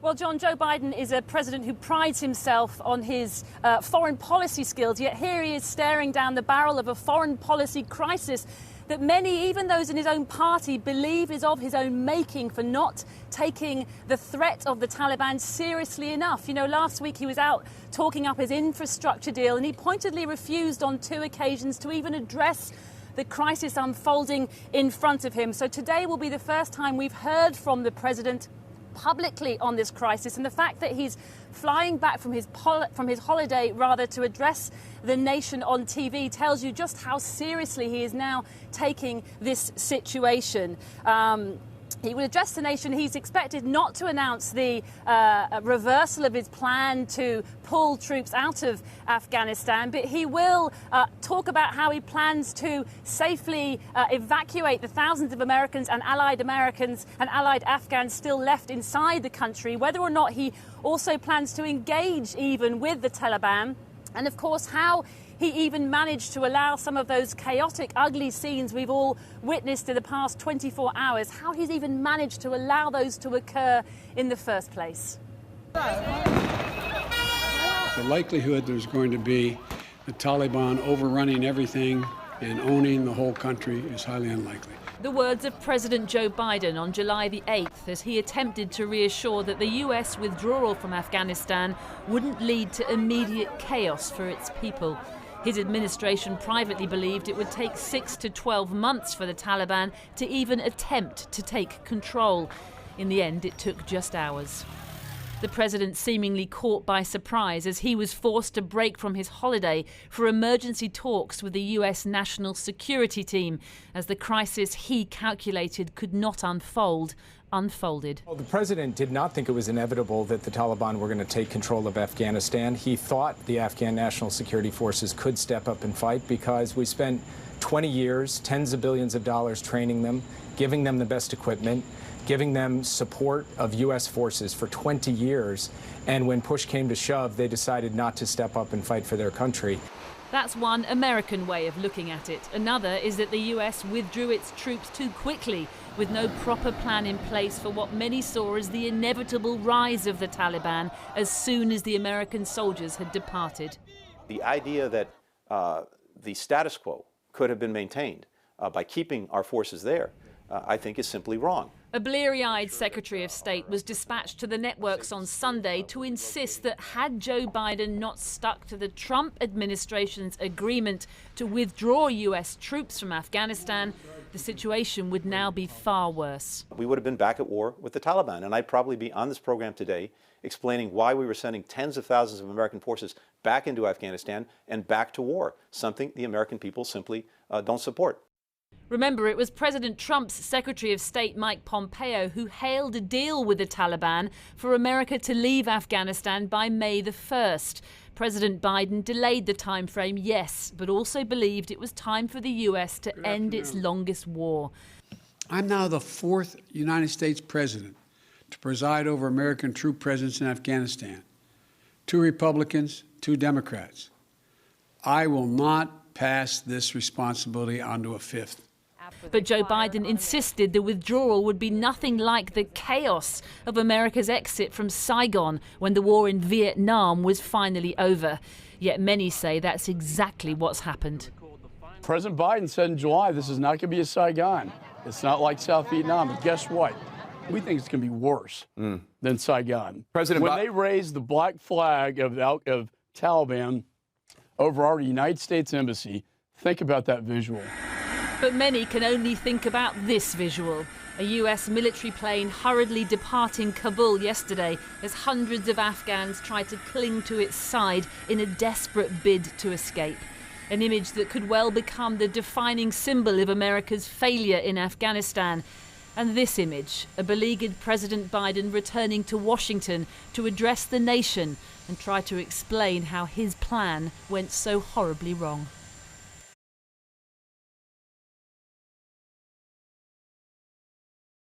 Well, John, Joe Biden is a president who prides himself on his foreign policy skills, yet here he is staring down the barrel of a foreign policy crisis that many, even those in his own party, believe is of his own making for not taking the threat of the Taliban seriously enough. You know, last week he was out talking up his infrastructure deal, and he pointedly refused on 2 occasions to even address the crisis unfolding in front of him. So today will be the first time we've heard from the president publicly on this crisis, and the fact that he's flying back from his holiday rather to address the nation on TV tells you just how seriously he is now taking this situation. He will address the nation. He's expected not to announce the reversal of his plan to pull troops out of Afghanistan, but he will talk about how he plans to safely evacuate the thousands of Americans and allied Afghans still left inside the country, whether or not he also plans to engage even with the Taliban, and of course how he even managed to allow some of those chaotic, ugly scenes we've all witnessed in the past 24 hours, how he's even managed to allow those to occur in the first place. The likelihood there's going to be the Taliban overrunning everything and owning the whole country is highly unlikely. The words of President Joe Biden on July the 8th as he attempted to reassure that the US withdrawal from Afghanistan wouldn't lead to immediate chaos for its people. His administration privately believed it would take 6 to 12 months for the Taliban to even attempt to take control. In the end, it took just hours. The president seemingly caught by surprise as he was forced to break from his holiday for emergency talks with the US National Security Team as the crisis he calculated could not unfolded. Well, the president did not think it was inevitable that the Taliban were going to take control of Afghanistan. He thought the Afghan National Security Forces could step up and fight because we spent 20 years, tens of billions of dollars training them, giving them the best equipment, giving them support of U.S. forces for 20 years. And when push came to shove, they decided not to step up and fight for their country. That's one American way of looking at it. Another is that the US withdrew its troops too quickly, with no proper plan in place for what many saw as the inevitable rise of the Taliban as soon as the American soldiers had departed. The idea that the status quo could have been maintained by keeping our forces there, I think is simply wrong. A bleary-eyed Secretary of State was dispatched to the networks on Sunday to insist that had Joe Biden not stuck to the Trump administration's agreement to withdraw US troops from Afghanistan, the situation would now be far worse. We would have been back at war with the Taliban, and I'd probably be on this program today explaining why we were sending tens of thousands of American forces back into Afghanistan and back to war, something the American people simply don't support. Remember, it was President Trump's Secretary of State Mike Pompeo who hailed a deal with the Taliban for America to leave Afghanistan by May the 1st. President Biden delayed the time frame, yes, but also believed it was time for the US to end its longest war. I'm now the 4th United States president to preside over American troop presence in Afghanistan. 2 Republicans, 2 Democrats. I will not pass this responsibility on to a 5th. But Joe Biden insisted the withdrawal would be nothing like the chaos of America's exit from Saigon when the war in Vietnam was finally over. Yet many say that's exactly what's happened. President Biden said in July, this is not going to be a Saigon. It's not like South Vietnam. But guess what? We think it's going to be worse than Saigon. When they raised the black flag of Taliban over our United States Embassy, think about that visual. But many can only think about this visual. A US military plane hurriedly departing Kabul yesterday as hundreds of Afghans tried to cling to its side in a desperate bid to escape. An image that could well become the defining symbol of America's failure in Afghanistan. And this image, a beleaguered President Biden returning to Washington to address the nation and try to explain how his plan went so horribly wrong.